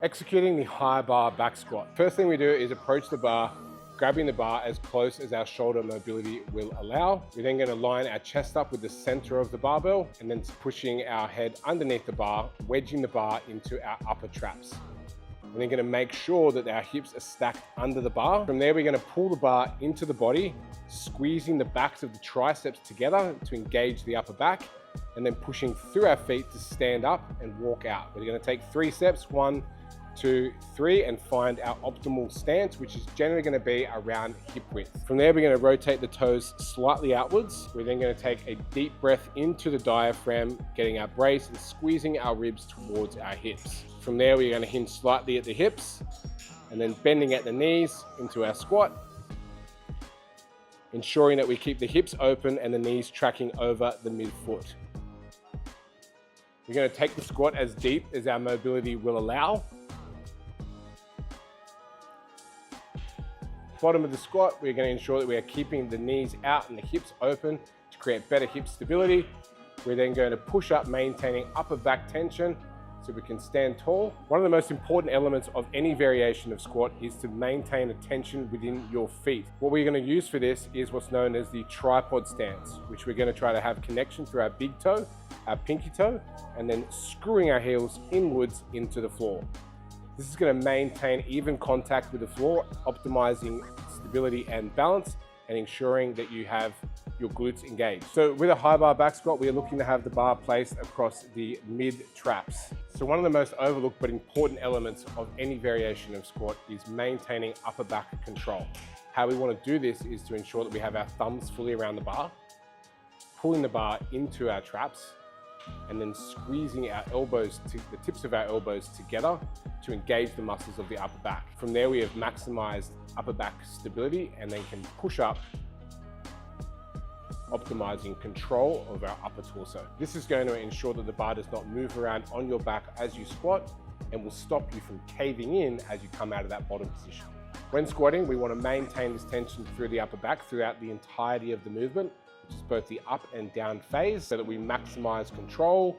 Executing the high bar back squat. First thing we do is approach the bar, grabbing the bar as close as our shoulder mobility will allow. We're then going to line our chest up with the center of the barbell and then pushing our head underneath the bar, wedging the bar into our upper traps. We're then going to make sure that our hips are stacked under the bar. From there, we're going to pull the bar into the body, squeezing the backs of the triceps together to engage the upper back, and then pushing through our feet to stand up and walk out. We're going to take 3 steps, 1, 2, 3, and find our optimal stance, which is generally going to be around hip width. From there, we're going to rotate the toes slightly outwards. We're then going to take a deep breath into the diaphragm, getting our brace and squeezing our ribs towards our hips. From there, we're going to hinge slightly at the hips and then bending at the knees into our squat, ensuring that we keep the hips open and the knees tracking over the midfoot. We're going to take the squat as deep as our mobility will allow. Bottom of the squat, we're going to ensure that we are keeping the knees out and the hips open to create better hip stability. We're then going to push up, maintaining upper back tension so we can stand tall. One of the most important elements of any variation of squat is to maintain a tension within your feet. What we're going to use for this is what's known as the tripod stance, which we're going to try to have connection through our big toe, our pinky toe, and then screwing our heels inwards into the floor. This is going to maintain even contact with the floor, optimizing stability and balance, and ensuring that you have your glutes engaged. So with a high bar back squat, we are looking to have the bar placed across the mid traps. So one of the most overlooked but important elements of any variation of squat is maintaining upper back control. How we want to do this is to ensure that we have our thumbs fully around the bar, pulling the bar into our traps, and then squeezing our elbows to the tips of our elbows together to engage the muscles of the upper back. From there, we have maximized upper back stability and then can push up, optimizing control of our upper torso. This is going to ensure that the bar does not move around on your back as you squat and will stop you from caving in as you come out of that bottom position. When squatting, we want to maintain this tension through the upper back throughout the entirety of the movement, which is both the up and down phase, so that we maximize control